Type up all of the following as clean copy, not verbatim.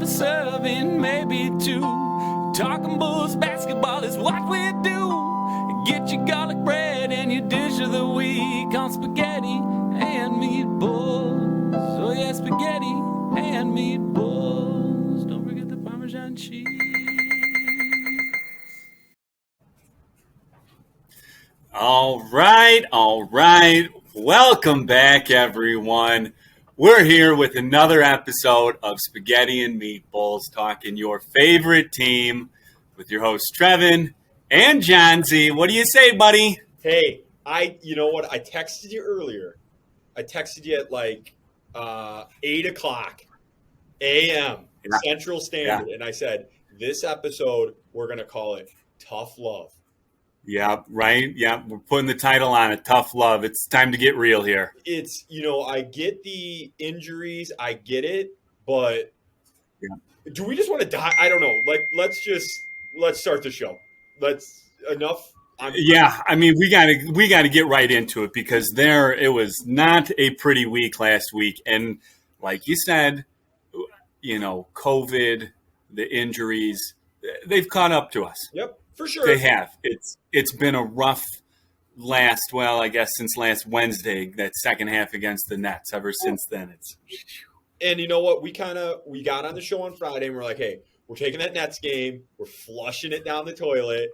serving, maybe two. Talking Bulls basketball is what we do. Get your garlic bread and your dish of the week on spaghetti and meatballs. Oh yeah, spaghetti and meatballs. Don't forget the Parmesan cheese. All right. Welcome back, everyone. We're here with another episode of Spaghetti and Meatballs, talking your favorite team with your hosts, Trevin and John Z. What do you say, buddy? Hey, you know what? I texted you earlier. I texted you at like 8 o'clock a.m. Central Standard, and I said, this episode, we're going to call it Tough Love. Yeah, right. Yeah, we're putting the title on it, Tough Love. It's time to get real here. It's, I get the injuries, I get it, but do we just want to die? I don't know. Let's start the show. Enough. I mean, we gotta get right into it because it was not a pretty week last week, and like you said, COVID, the injuries, they've caught up to us. Yep. For sure. They have. It's been a rough since last Wednesday, that second half against the Nets. Ever since then, And you know what? We got on the show on Friday and we're like, hey, we're taking that Nets game. We're flushing it down the toilet.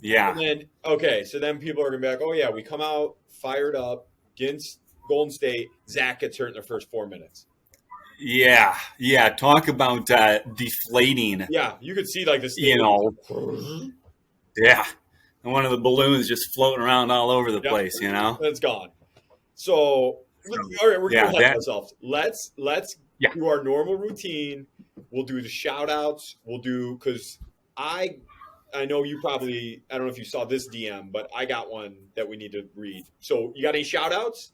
Yeah. And then, so then people are going to be like, oh, yeah, we come out fired up against Golden State. Zach gets hurt in the first 4 minutes. Yeah. Talk about deflating. Yeah, you could see like this. Yeah, and one of the balloons just floating around all over the place. It's gone. So, all right, we're gonna help ourselves. Let's do our normal routine. We'll do the shout outs. Because I know you probably, I don't know if you saw this DM, but I got one that we need to read. So, you got any shout outs?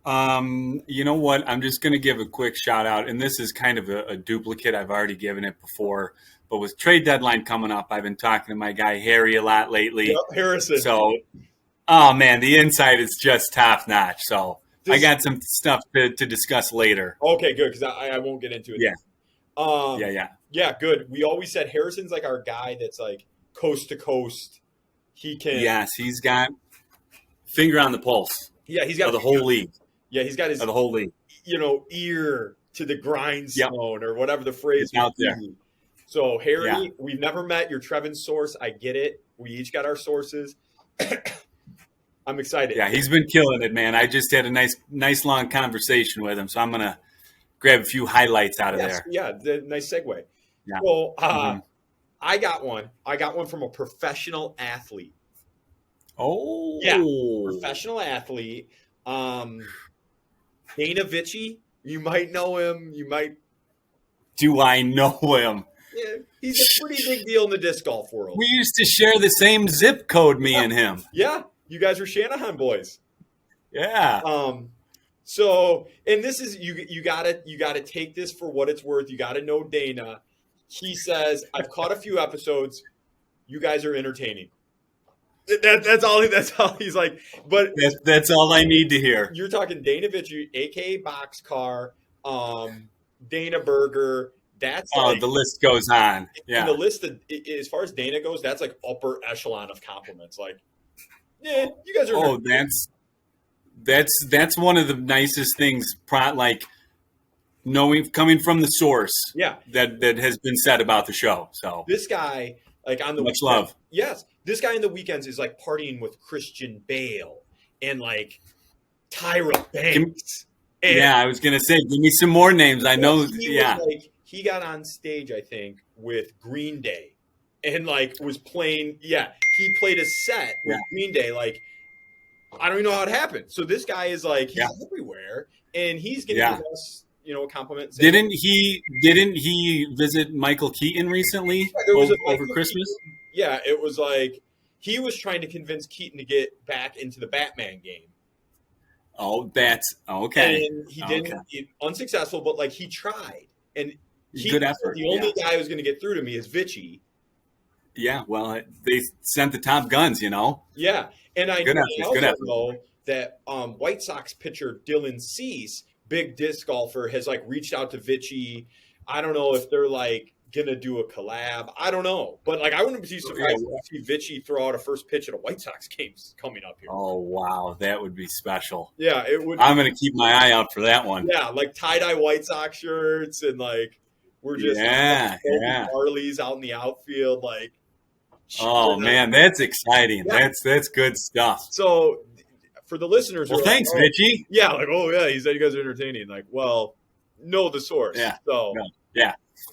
You know what? I'm just going to give a quick shout out, and this is kind of a duplicate. I've already given it before, but with trade deadline coming up, I've been talking to my guy Harry a lot lately. Yep, Harrison. So, oh man, the insight is just top notch. So I got some stuff to discuss later. Okay, good, because I won't get into it. Yeah. Yeah, good. We always said Harrison's like our guy that's like coast to coast. He can. Yes, he's got finger on the pulse. Yeah, he's got the whole league. Yeah, he's got his the whole league. Ear to the grindstone or whatever the phrase out there. So Harry, we've never met. You're Trevin's source. I get it. We each got our sources. I'm excited. Yeah, he's been killing it, man. I just had a nice long conversation with him, so I'm gonna grab a few highlights out of there. Yeah, nice segue. Yeah. So I got one. I got one from a professional athlete. Oh, yeah, professional athlete. Dana Vichy, you might know him. Do I know him? Yeah, he's a pretty big deal in the disc golf world. We used to share the same zip code, me and him. Yeah, you guys were Shanahan boys. Yeah. So, and this is you gotta take this for what it's worth. You gotta know Dana. He says, I've caught a few episodes. You guys are entertaining. That's all he's like. But that's all I need to hear. You're talking Dana Vichy, aka Boxcar, Dana Burger. That's the list goes on. Yeah, the list as far as Dana goes, that's like upper echelon of compliments. Like, yeah, you guys are. Oh, that's one of the nicest things. Like coming from the source. Yeah, that has been said about the show. So this guy, like on the much love. Yes. This guy in the weekends is like partying with Christian Bale and like Tyra Banks. I was gonna say, give me some more names. I know. He got on stage, I think, with Green Day, and like was playing. Yeah, he played a set with Green Day. Like, I don't even know how it happened. So this guy is like he's everywhere, and he's giving us, a compliment. Didn't he visit Michael Keaton recently over Christmas? Yeah, it was like he was trying to convince Keaton to get back into the Batman game. Oh, that's okay. And he didn't, unsuccessful, but like he tried. And good effort. The only guy who's going to get through to me is Vichy. Yeah, well, they sent the top guns, Yeah, and I know that White Sox pitcher Dylan Cease big disc golfer, has like reached out to Vichy. I don't know if they're like gonna do a collab. I don't know, but like I wouldn't be surprised to see Vichy throw out a first pitch at a White Sox game coming up here. Oh wow, that would be special. Yeah, it would. I'm gonna keep my eye out for that one. Yeah, like tie-dye White Sox shirts, and like we're just Harleys out in the outfield. Like, oh man, that's exciting. Yeah. That's good stuff. So for the listeners, well, thanks, like, Vichy. Yeah, like he said you guys are entertaining. Like, well, know the source. Yeah. So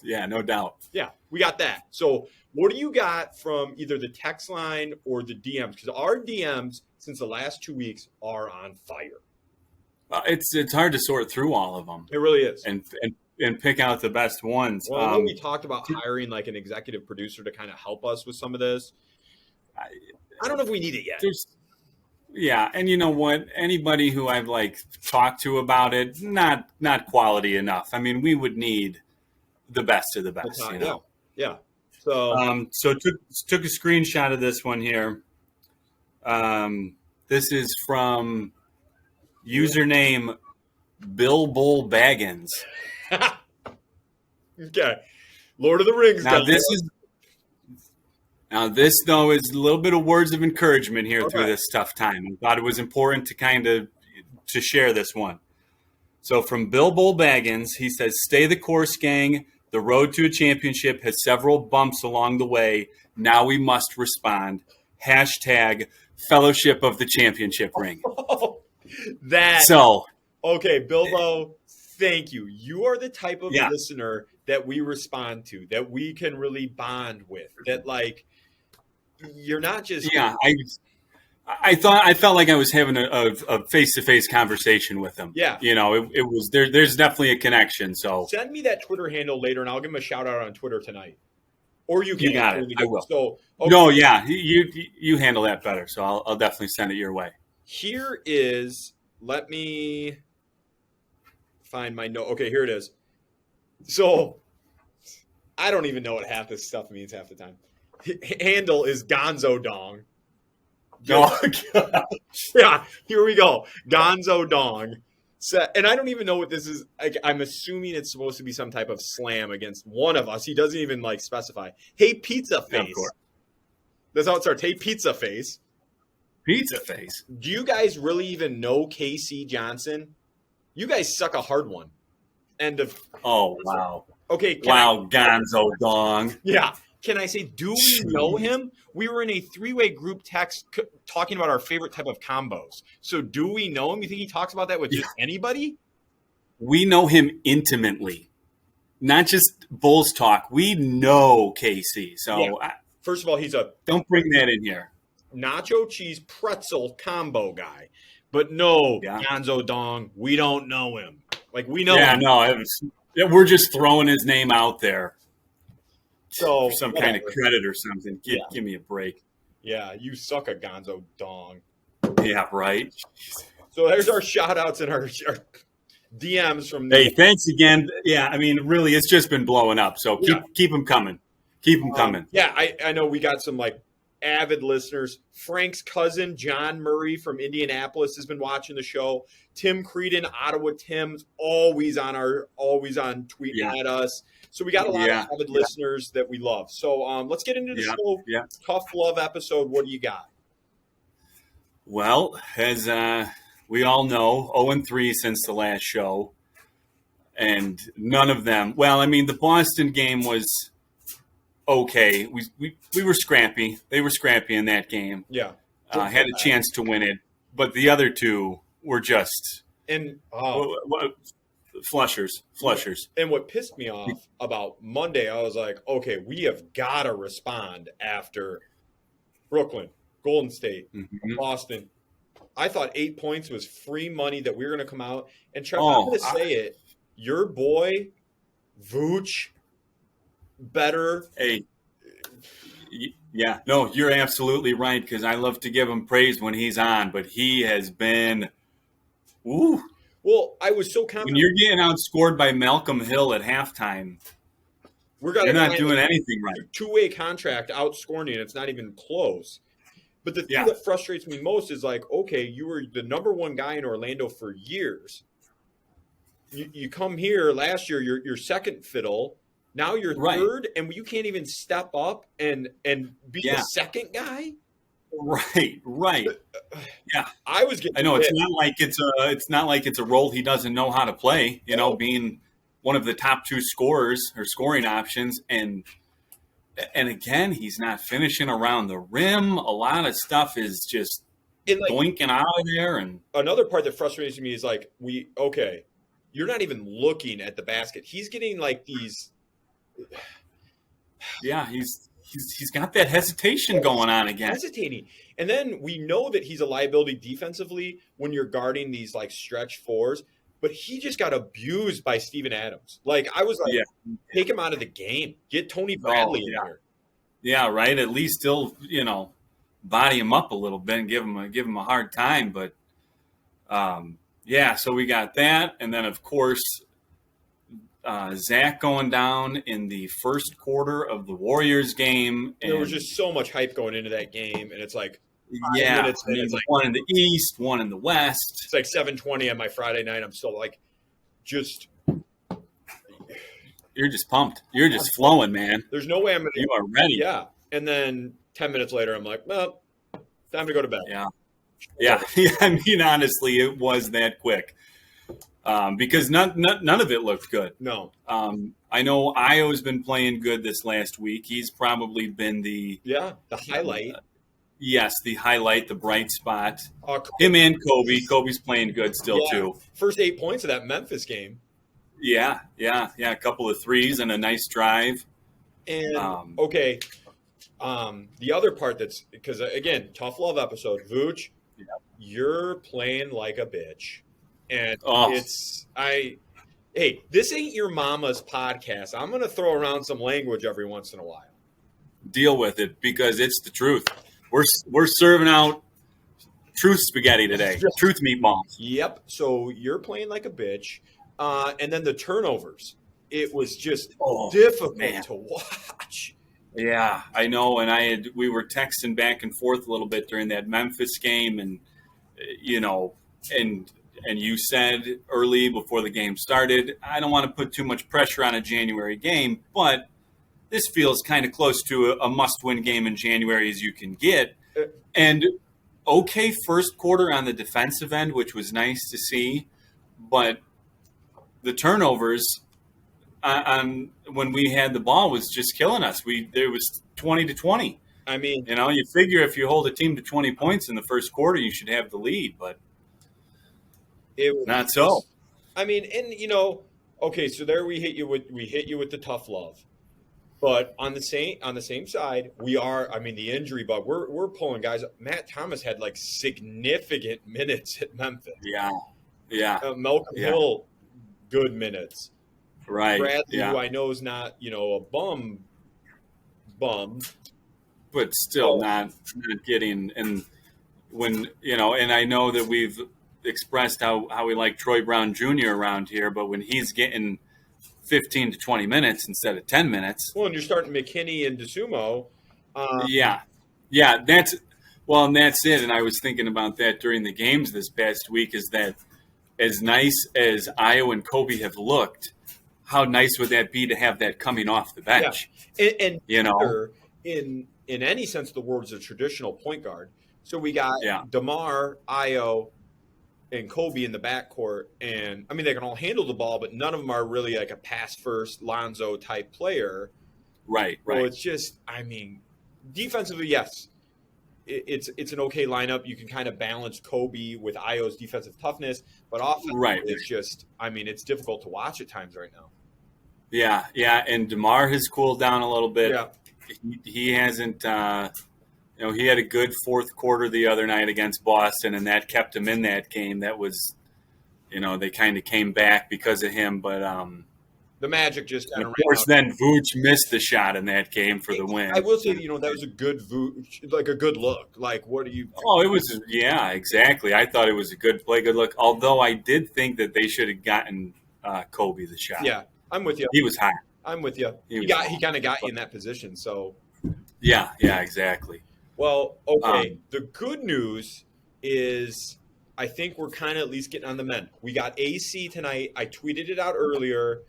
yeah, no doubt. Yeah, we got that. So what do you got from either the text line or the DMs? Because our DMs since the last 2 weeks are on fire. It's hard to sort through all of them. It really is, and pick out the best ones. Well, I know we talked about hiring like an executive producer to kind of help us with some of this. I don't know if we need it yet. Yeah, and you know what? Anybody who I've like talked to about it, not quality enough. I mean, we would need the best of the best. You know? Yeah. So took a screenshot of this one here. This is from username Bill Bull Baggins. Okay, Lord of the Rings. Now this though is a little bit of words of encouragement here through this tough time. I thought it was important to share this one. So from Bill Bull Baggins, he says, "Stay the course, gang. The road to a championship has several bumps along the way. Now we must respond. Hashtag Fellowship of the Championship Ring." Okay, Bilbo, thank you. You are the type of listener that we respond to, that we can really bond with. That like you're not just I felt like I was having a face-to-face conversation with him. Yeah. You know, it was there's definitely a connection. So send me that Twitter handle later and I'll give him a shout out on Twitter tonight. Or you can. You got it. I will. So no, yeah. You handle that better. So I'll definitely send it your way. Here is, let me find my note. Okay, here it is. So I don't even know what half this stuff means half the time. Handle is Gonzo Dong. Oh, yeah, here we go. Gonzo Dong. So, and I don't even know what this is. I'm assuming it's supposed to be some type of slam against one of us. He doesn't even like specify. Hey, Pizza Face. That's how it starts. Hey, Pizza Face. Pizza Face. Do you guys really even know KC Johnson? You guys suck a hard one. End of. Oh, wow. Okay. Gonzo Dong. Yeah. Can I say, do we know him? We were in a three-way group text talking about our favorite type of combos. So do we know him? You think he talks about that with just anybody? We know him intimately. Not just Bulls talk. We know KC. So, first of all, he's a... Don't bring that in here. Nacho cheese pretzel combo guy. But no, Gonzo Dong, we don't know him. Like, we know him. We're just throwing his name out there. So some kind of credit or something. Give me a break. Yeah, you suck a Gonzo Dong. Yeah, right. So there's our shout outs and our DMs from Hey, thanks again. Yeah, I mean, really, it's just been blowing up. So keep them coming. Keep them coming. Yeah, I know we got some like avid listeners. Frank's cousin, John Murray from Indianapolis, has been watching the show. Tim Creedon, Ottawa Tim's always on tweeting at us. So we got a lot of avid listeners that we love. So let's get into this whole tough love episode. What do you got? Well, as we all know, 0-3 since the last show. And none of them. Well, I mean, the Boston game was okay. We were scrappy. They were scrappy in that game. Yeah. Had a chance to win it. But the other two were just flushers. And what pissed me off about Monday, I was like, okay, we have got to respond after Brooklyn, Golden State, Boston. I thought 8 points was free money that we were going to come out. And Chuck, I'm going to say it. Your boy, Vooch, better. Hey. Yeah, no, you're absolutely right, because I love to give him praise when he's on, but he has been ooh. Well, I was so confident. When you're getting outscored by Malcolm Hill at halftime, you're not doing anything right. Two-way contract outscoring you, and it's not even close. But the thing that frustrates me most is like, okay, you were the number one guy in Orlando for years. you come here last year, you're second fiddle. Now you're third, and you can't even step up and be the second guy. Right. Yeah, I was getting. I know it's not like it's a role he doesn't know how to play. You know, being one of the top 2 scorers or scoring options, and again, he's not finishing around the rim. A lot of stuff is just boinking out of there. And another part that frustrates me is like you're not even looking at the basket. He's getting like these. Yeah, he's got that hesitation going on again. Hesitating. And then we know that he's a liability defensively when you're guarding these like stretch 4s, but he just got abused by Steven Adams. Like I was like, take him out of the game. Get Tony Bradley in here. Yeah, right. At least still, body him up a little bit and give him a hard time. But so we got that. And then of course Zach going down in the first quarter of the Warriors game. And there was just so much hype going into that game, and it's like 5 Yeah, minutes, I mean, it's like one in the East, one in the West. It's like 7:20 on my Friday night. I'm still like, just. You're just pumped. You're just flowing, man. There's no way I'm going to. You are ready. Yeah. And then 10 minutes later, I'm like, well, time to go to bed. Yeah. Yeah. I mean, honestly, it was that quick. Because none of it looked good. No. I know Io's been playing good this last week. He's probably been the highlight. Yes, the highlight, the bright spot. Him and Kobe. Kobe's playing good still too. First 8 points of that Memphis game. Yeah. A couple of threes and a nice drive. And the other part that's because again, tough love episode. Vooch, you're playing like a bitch. And hey, this ain't your mama's podcast. I'm going to throw around some language every once in a while. Deal with it because it's the truth. We're serving out truth spaghetti today. Truth meatballs. Yep. So you're playing like a bitch. And then the turnovers. It was just difficult to watch. Yeah, I know. And we were texting back and forth a little bit during that Memphis game. And, and you said early before the game started, I don't want to put too much pressure on a January game, but this feels kind of close to a must-win game in January as you can get. And first quarter on the defensive end, which was nice to see, but the turnovers on when we had the ball was just killing us. There was 20-20. I mean, you figure if you hold a team to 20 points in the first quarter, you should have the lead, but it was not so. I mean, and so there we hit you with the tough love. But on the same side, we are. I mean, the injury bug. We're pulling guys. Matt Thomas had like significant minutes at Memphis. Yeah. Malcolm Hill, good minutes. Right. Bradley, who I know is not a bum, but still not getting. And when and I know that we've expressed how we like Troy Brown Jr. around here, but when he's getting 15 to 20 minutes instead of 10 minutes. Well, and you're starting McKinney and DeSumo. That's it. And I was thinking about that during the games this past week is that as nice as Io and Kobe have looked, how nice would that be to have that coming off the bench? Yeah. And in any sense of the word, is a traditional point guard. So we got DeMar, Io, and Kobe in the backcourt, and I mean they can all handle the ball, but none of them are really like a pass first Lonzo type player. Right. So it's just, I mean, defensively, yes, it's an okay lineup. You can kind of balance Kobe with Io's defensive toughness, but offensively, it's just, I mean, it's difficult to watch at times right now. Yeah, and DeMar has cooled down a little bit. Yeah. He hasn't. He had a good fourth quarter the other night against Boston, and that kept him in that game. That was, they kind of came back because of him. But the Magic just kind of course, then Vooch missed the shot in that game for the win. I will say, that was a good Vooch, like a good look. Like, what do you? Oh, it was, exactly. I thought it was a good play, good look. Although I did think that they should have gotten Kobe the shot. Yeah, I'm with you. He was hot. I'm with you. He kind of got you in that position. So. Yeah, exactly. Well, okay. The good news is I think we're kind of at least getting on the mend. We got AC tonight. I tweeted it out earlier.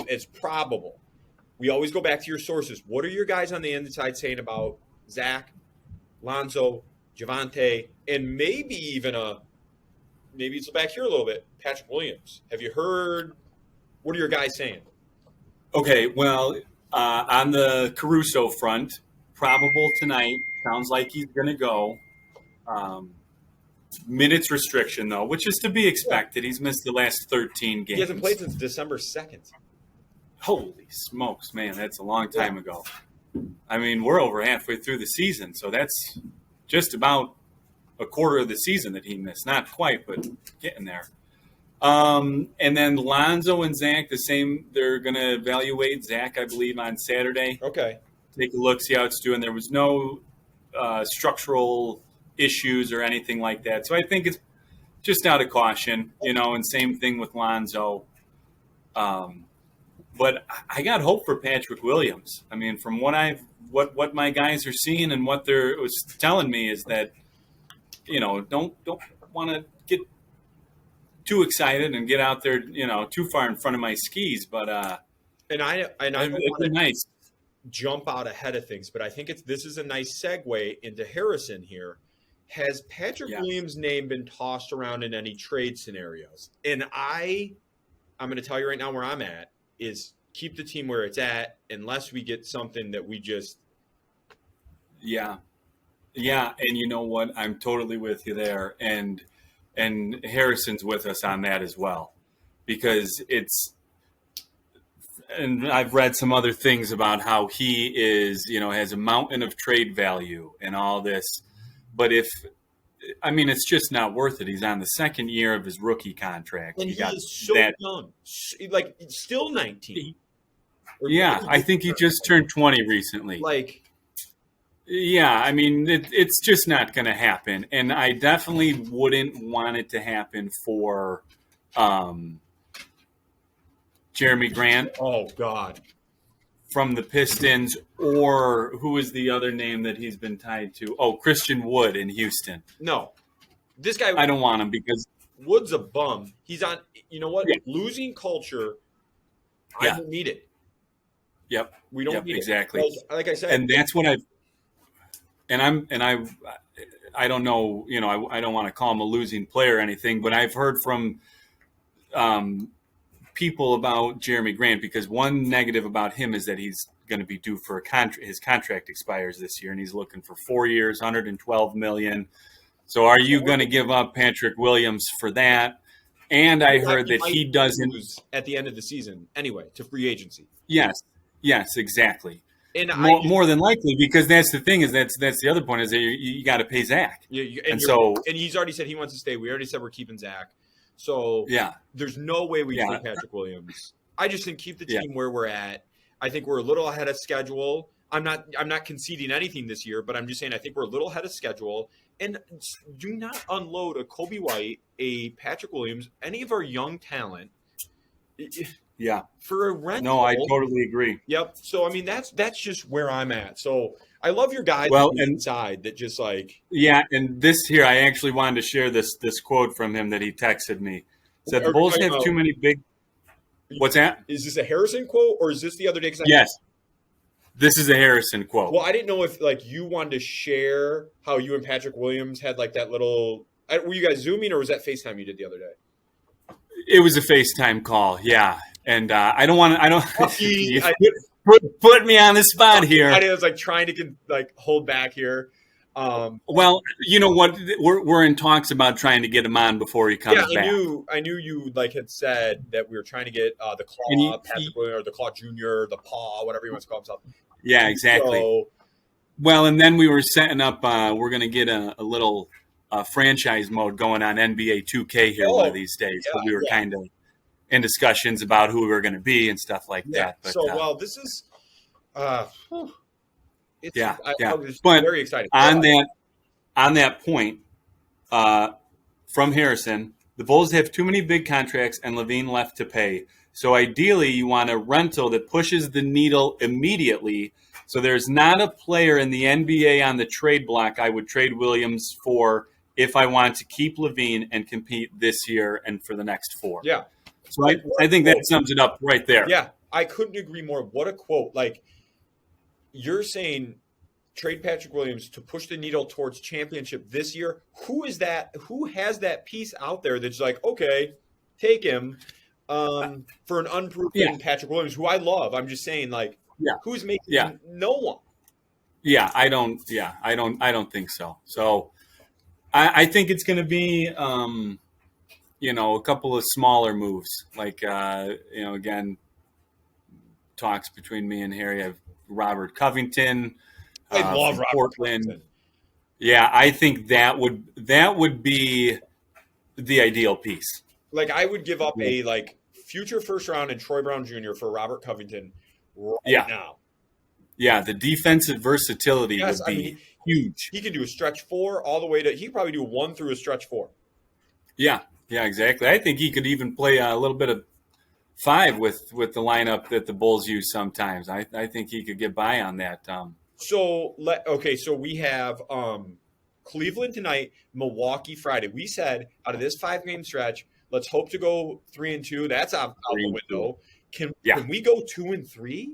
It's probable. We always go back to your sources. What are your guys on the inside saying about Zach, Lonzo, Javante, and maybe even maybe it's back here a little bit, Patrick Williams? Have you heard? What are your guys saying? Okay, well, on the Caruso front, probable tonight. Sounds like he's going to go. Minutes restriction, though, which is to be expected. He's missed the last 13 games. He hasn't played since December 2nd. Holy smokes, man, that's a long time ago. I mean, we're over halfway through the season, so that's just about a quarter of the season that he missed. Not quite, but getting there. And then Lonzo and Zach, the same. They're going to evaluate Zach, I believe, on Saturday. Okay. Take a look, see how it's doing. There was no structural issues or anything like that. So I think it's just out of caution, and same thing with Lonzo. But I got hope for Patrick Williams. I mean, from what my guys are seeing and what they're was telling me is that, don't want to get too excited and get out there, too far in front of my skis. But and I it's been nice. Jump out ahead of things, but I think this is a nice segue into Harrison here. Has Patrick Williams' name been tossed around in any trade scenarios? And I'm going to tell you right now where I'm at is keep the team where it's at unless we get something that we just. Yeah. And you know what? I'm totally with you there. And Harrison's with us on that as well, because and I've read some other things about how he is, has a mountain of trade value and all this. But it's just not worth it. He's on the second year of his rookie contract. And he's so young, like still 19. I think he just turned 20 recently. It's just not going to happen. And I definitely wouldn't want it to happen for Jeremy Grant. Oh, God. From the Pistons, or who is the other name that he's been tied to? Oh, Christian Wood in Houston. No. This guy. I don't want him because Wood's a bum. He's on, you know what? Yeah. Losing culture, I don't need it. Yep. We don't need exactly. it. Like I said. And that's what I don't know, I don't want to call him a losing player or anything, but I've heard from people about Jeremy Grant, because one negative about him is that he's going to be due for a contract. His contract expires this year, and he's looking for 4 years, $112 million. So are you going to give up Patrick Williams for that? And I heard that he doesn't lose at the end of the season anyway to free agency. Yes, exactly. And more than likely, because that's the thing, is that's the other point, is that you got to pay Zach. And he's already said he wants to stay. We already said we're keeping Zach. So there's no way we take Patrick Williams. I just think keep the team where we're at. I think we're a little ahead of schedule. I'm not conceding anything this year, but I'm just saying I think we're a little ahead of schedule. And do not unload a Kobe White, a Patrick Williams, any of our young talent. For a rental. No, I totally agree. Yep. So that's just where I'm at. So I love your guys inside that just like. Yeah, and this here, I actually wanted to share this quote from him that he texted me. Said the Bulls have too many big. What's that? Is this a Harrison quote, or is this the other day? Yes. This is a Harrison quote. Well, I didn't know if you wanted to share how you and Patrick Williams had that little. Were you guys Zooming, or was that FaceTime you did the other day? It was a FaceTime call, yeah. And I don't want to. Put me on the spot here. I was trying to hold back here. Well, you know what? We're in talks about trying to get him on before he comes back. I knew you had said that we were trying to get the Claw, Patrick Williams, or the Claw Jr., the Paw, whatever he wants to call himself. Yeah, exactly. Well, and then we were setting up. We're going to get a little franchise mode going on NBA 2K here one of these days. So we were kind of in discussions about who we were going to be and stuff like that. But, this is. But very exciting. On that point, from Harrison, the Bulls have too many big contracts and Levine left to pay. So ideally, you want a rental that pushes the needle immediately. So there's not a player in the NBA on the trade block I would trade Williams for if I want to keep Levine and compete this year and for the next 4. Yeah. So I think that sums it up right there. Yeah, I couldn't agree more. What a quote. Like, you're saying trade Patrick Williams to push the needle towards championship this year. Who is that? Who has that piece out there that's like, okay, take him for an unproven Patrick Williams, who I love. I'm just saying, like, who's making no one. Yeah, I don't think so. So I think it's going to be, a couple of smaller moves, like, again, talks between me and Harry. I have Robert Covington. I love Robert Portland. Covington. Yeah, I think that would be the ideal piece. Like, I would give up a future first round and Troy Brown Jr. for Robert Covington now. Yeah, the defensive versatility would be huge. He could do a stretch 4 all the way to – he could probably do 1 through a stretch 4. Yeah, exactly. I think he could even play a little bit of 5 with the lineup that the Bulls use sometimes. I think he could get by on that. So we have Cleveland tonight, Milwaukee Friday. We said out of this 5-game stretch, let's hope to go 3-2. That's out the window. Can we go 2-3?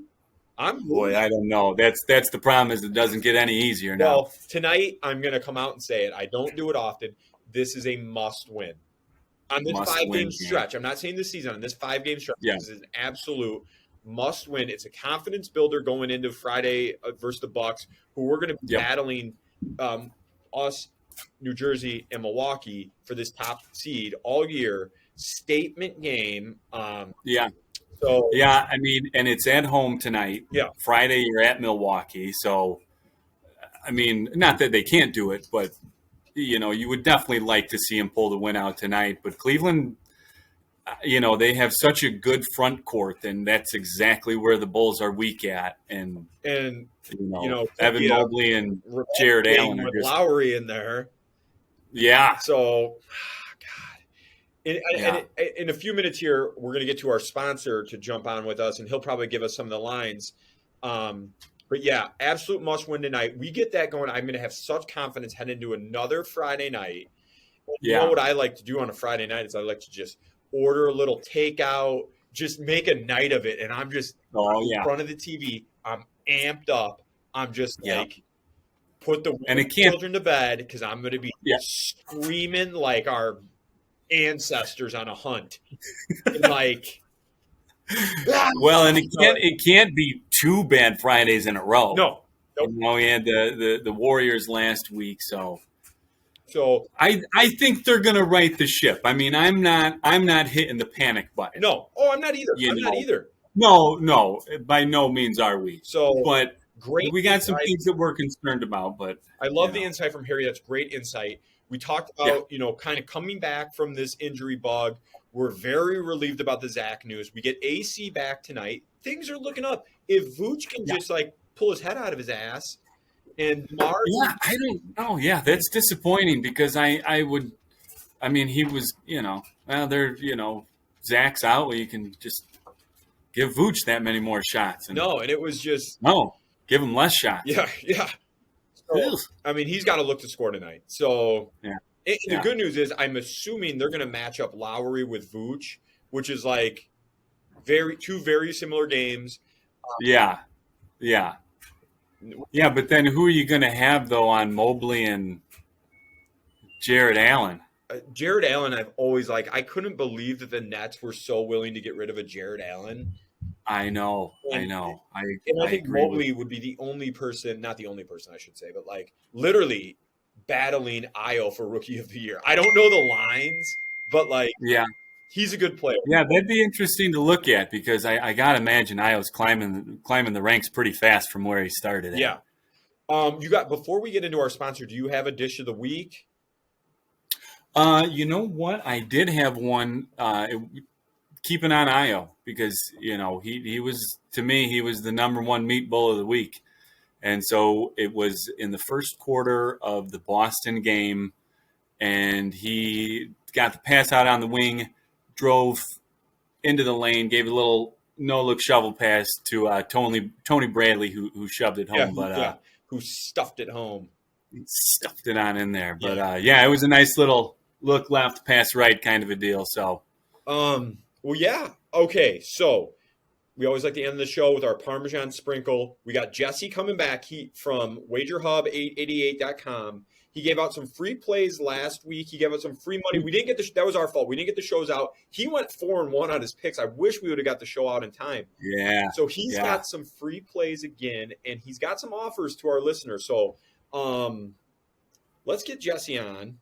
I don't know. That's the problem, is it doesn't get any easier now. Well, tonight I'm going to come out and say it. I don't do it often. This is a must-win. On this 5-game stretch, I'm not saying this season, on this 5-game stretch, this is an absolute must-win. It's a confidence builder going into Friday versus the Bucks, who we're going to be battling us, New Jersey, and Milwaukee for this top seed all year. Statement game. So I mean, and it's at home tonight. Yeah. Friday you're at Milwaukee. So, I mean, not that they can't do it, but you would definitely like to see him pull the win out tonight. But Cleveland, they have such a good front court, and that's exactly where the Bulls are weak at. And Evan Mobley and Jared Allen with Lowry in there. Yeah. So, in a few minutes here, we're going to get to our sponsor to jump on with us, and he'll probably give us some of the lines. But yeah, absolute must win tonight. We get that going. I'm going to have such confidence heading into another Friday night. You know what I like to do on a Friday night is I like to just order a little takeout, just make a night of it. And I'm just in front of the TV. I'm amped up. I'm just put the children to bed, because I'm going to be screaming like our ancestors on a hunt. And well, and it can't be 2 bad Fridays in a row. No. We had the Warriors last week, so I think they're going to right the ship. I mean, I'm not hitting the panic button. No. Oh, I'm not either. Not either. No, by no means are we. So, but great. We got some things that we're concerned about, but I love the insight from Harry. That's great insight. We talked about, kind of coming back from this injury bug. We're very relieved about the Zach news. We get AC back tonight. Things are looking up. If Vooch can just pull his head out of his ass, and Demar. Yeah, I don't know. Yeah, that's disappointing, because he was, Zach's out. Well, you can just give Vooch that many more shots. And it was just. No, give him less shots. Yeah. So, he's got to look to score tonight. So, the good news is, I'm assuming they're going to match up Lowry with Vooch, which is two very similar games. Yeah. But then who are you going to have, though, on Mobley and Jared Allen? Jared Allen, I've always I couldn't believe that the Nets were so willing to get rid of a Jared Allen. I know. I think Mobley would be the only person, not the only person I should say, but literally battling Io for Rookie of the Year. I don't know the lines, but he's a good player. Yeah, that'd be interesting to look at, because I gotta imagine Io's climbing the ranks pretty fast from where he started. Yeah. Before we get into our sponsor, do you have a dish of the week? You know what? I did have one. Keeping on Io, because he was, to me, he was the number 1 meat bull of the week. And so it was in the first quarter of the Boston game, and he got the pass out on the wing, drove into the lane, gave a little no-look shovel pass to Tony Bradley, who shoved it home. Who stuffed it home. stuffed it on in there. But it was a nice little look left, pass right kind of a deal. So, well, yeah. Okay, so we always like to end the show with our Parmesan sprinkle. We got Jesse coming back. He from WagerHub888.com. He gave out some free plays last week. He gave out some free money. We didn't get that was our fault. We didn't get the shows out. He went 4-1 on his picks. I wish we would have got the show out in time. Yeah. So he's got some free plays again, and he's got some offers to our listeners. So let's get Jesse on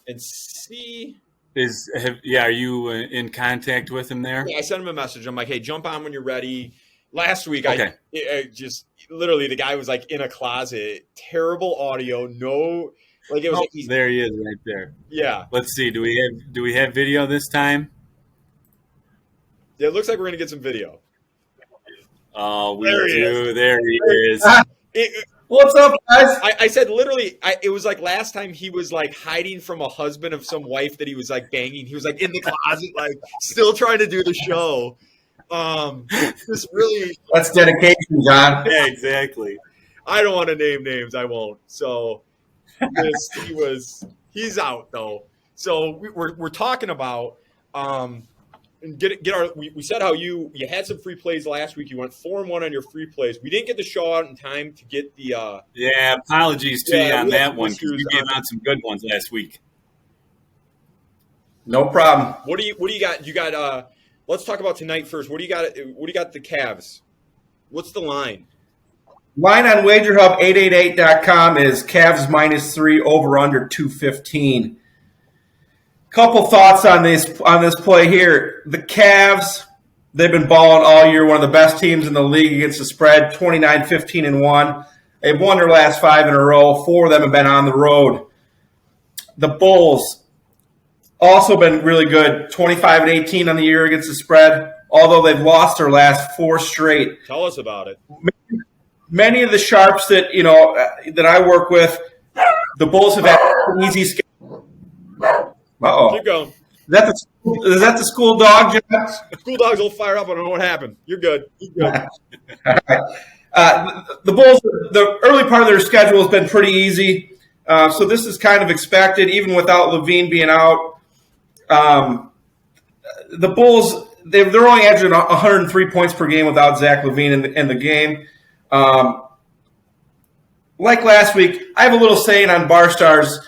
and see. Are you in contact with him there? Yeah, I sent him a message. I'm like, hey, jump on when you're ready. Last week, okay. I just literally the guy was like in a closet, terrible audio, no, like it was. There he is, right there. Yeah. Let's see. Do we have video this time? Yeah, it looks like we're gonna get some video. Oh, we do. There he is. What's up, guys? I said literally, it was like last time he was like hiding from a husband of some wife that he was like banging. He was like in the closet, like still trying to do the show. This really that's dedication, John. Yeah, exactly. I don't want to name names. I won't. So he's out though. So we're talking about we said how you had some free plays last week. You went 4-1 on your free plays. We didn't get the show out in time to get the apologies to you on that one, because you gave out some good ones last week. No problem. What do you got? You got let's talk about tonight first. What do you got? What do you got the Cavs? What's the line? Line on WagerHub888.com is Cavs -3 over under 215. Couple thoughts on this play here. The Cavs, they've been balling all year. One of the best teams in the league against the spread. 29-15-1. They've won their last 5 in a row. 4 of them have been on the road. The Bulls also been really good, 25-18 on the year against the spread, although they've lost their last 4 straight. Tell us about it. Many of the sharps that that I work with, the Bulls have had an easy schedule. Uh-oh. Keep going. Is that the school dog, John? The school dog's all fired up. I don't know what happened. You're good. Keep going. All right. The Bulls, the early part of their schedule has been pretty easy. So this is kind of expected, even without Levine being out. The Bulls, they're only averaging 103 points per game without Zach LaVine in the game. Like last week, I have a little saying on Barstars.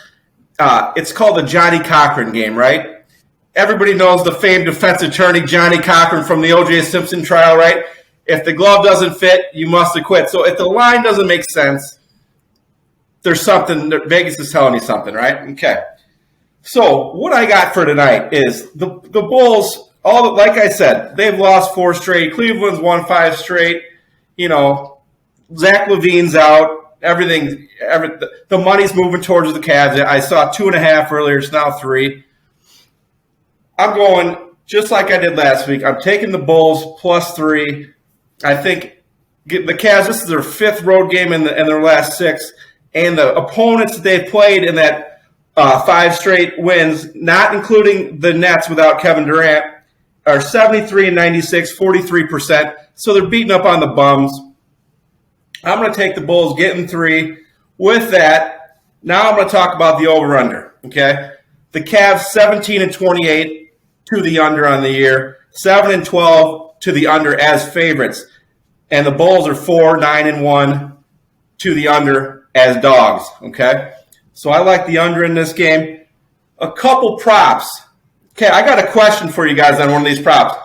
It's called the Johnny Cochran game, right? Everybody knows the famed defense attorney Johnny Cochran from the O.J. Simpson trial, right? If the glove doesn't fit, you must acquit. So if the line doesn't make sense, there's something. Vegas is telling you something, right? Okay. So what I got for tonight is the Bulls, like I said, they've lost 4 straight. Cleveland's won 5 straight. Zach LaVine's out. The money's moving towards the Cavs. I saw 2.5 earlier. It's now 3. I'm going just like I did last week. I'm taking the Bulls +3. I think the Cavs, this is their 5th road game in their last 6. And the opponents that they've played in that 5 straight wins, not including the Nets without Kevin Durant, are 73-96, 43%. So they're beating up on the bums. I'm going to take the Bulls getting 3. With that, now I'm going to talk about the over-under, okay? The Cavs 17-28 to the under on the year, 7-12 to the under as favorites. And the Bulls are 4-9-1 to the under as dogs, okay? So I like the under in this game. A couple props. Okay, I got a question for you guys on one of these props.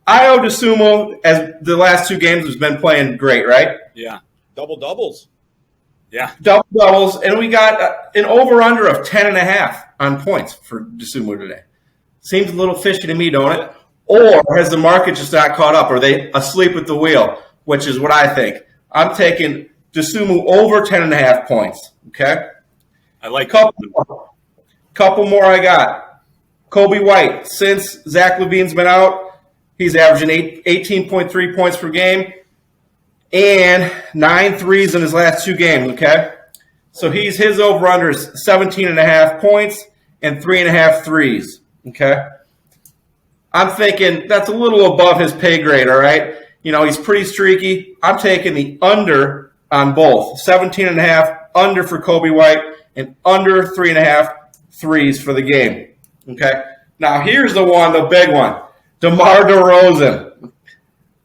Io DeSumo, as the last 2 games, has been playing great, right? Yeah. Double-doubles. Yeah. Double-doubles. And we got an over-under of 10.5 on points for DeSumo today. Seems a little fishy to me, don't it? Or has the market just not caught up? Are they asleep at the wheel, which is what I think. I'm taking DeSumo over 10.5 points, okay? I like couple more I got. Kobe White, since Zach LaVine's been out, he's averaging 18.3 points per game and 9 threes in his last 2 games, okay? So his over-under is 17.5 points and 3.5 threes, okay? I'm thinking that's a little above his pay grade, all right? He's pretty streaky. I'm taking the under on both, 17.5 under for Kobe White, and under 3.5 threes for the game. Okay? Now, here's the one, the big one. Demar Derozan.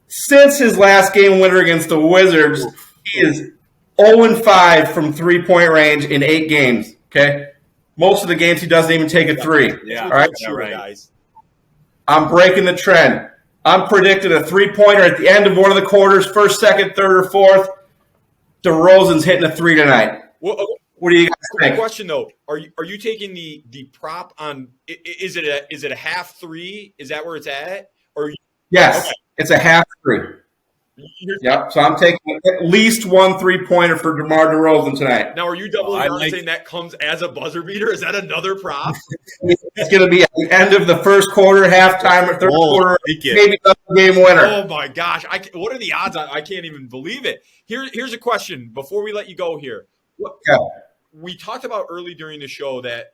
Since his last game winner against the Wizards, he is 0-5 from three-point range in 8 games. Okay? Most of the games he doesn't even take a three. Yeah. All right? Guys. I'm breaking the trend. I'm predicting a three-pointer at the end of one of the quarters, first, second, third, or fourth. DeRozan's hitting a three tonight. Well, what do you guys think? Question though, are you taking the prop on? Is it a half three? Is that where it's at? Or yes, okay. It's a half three. Yep. So I'm taking at least one three-pointer for DeMar DeRozan tonight. Now, are you doubling down saying that comes as a buzzer beater? Is that another prop? It's going to be at the end of the first quarter, halftime, or third quarter, maybe the game winner. Oh my gosh! What are the odds? I can't even believe it. Here's a question before we let you go here. We talked about early during the show that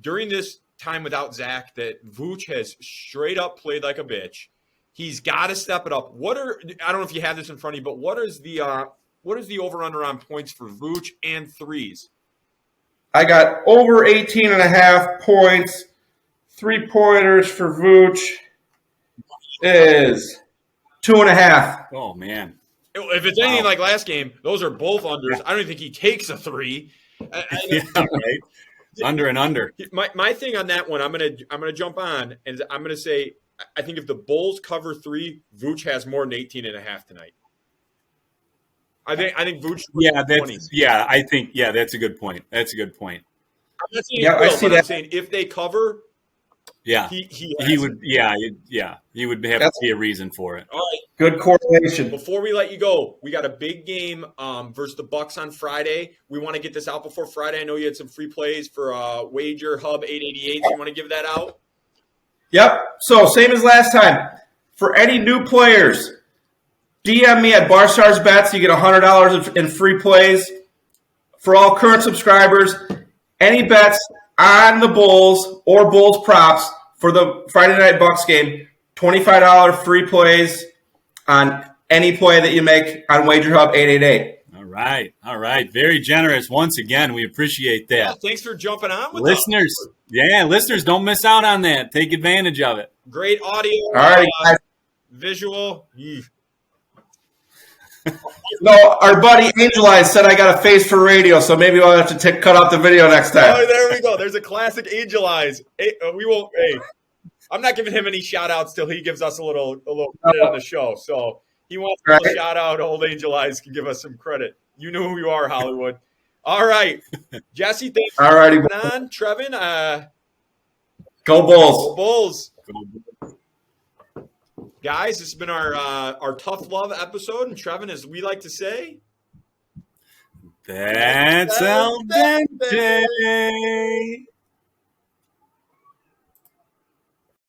during this time without Zach, that Vooch has straight up played like a bitch. He's got to step it up. I don't know if you have this in front of you, but what is the over-under on points for Vooch and threes? I got over 18.5 points. 3-pointers for Vooch is 2.5. Oh, man. If it's anything like last game, those are both unders. I don't think he takes a three. Yeah, right. Under and under. My thing on that one, I'm gonna jump on and I'm gonna say I think if the Bulls cover 3, Vooch has more than 18.5 tonight. I think Vooch. That's a good point. That's a good point. I'm not saying I see that. I'm saying if they cover, he would. He would have to be a reason for it. All right. Good correlation. Before we let you go, we got a big game versus the Bucks on Friday. We want to get this out before Friday. I know you had some free plays for Wager Hub 888. So you want to give that out? Yep. So same as last time. For any new players, DM me at Barstars Bets. You get $100 in free plays. For all current subscribers, any bets on the Bulls or Bulls props for the Friday Night Bucks game, $25 free plays on any play that you make on Wager Hub 888. All right. Very generous. Once again, we appreciate that. Yeah, thanks for jumping on with listeners. us. Yeah, listeners, don't miss out on that. Take advantage of it. Great audio. All right, guys. Visual. No, our buddy Angel Eyes said I got a face for radio, so maybe we'll have to cut out the video next time. Oh, there we go. There's a classic Angel Eyes. We won't. Hey, I'm not giving him any shout outs till he gives us a little credit on the show. So he wants a shout out. Old Angel Eyes can give us some credit. You know who you are, Hollywood. All right, Jesse. Thanks for coming on. Trevin. Go Bulls. Go Bulls. Guys, this has been our tough love episode, and Trevin, as we like to say, that's al dente.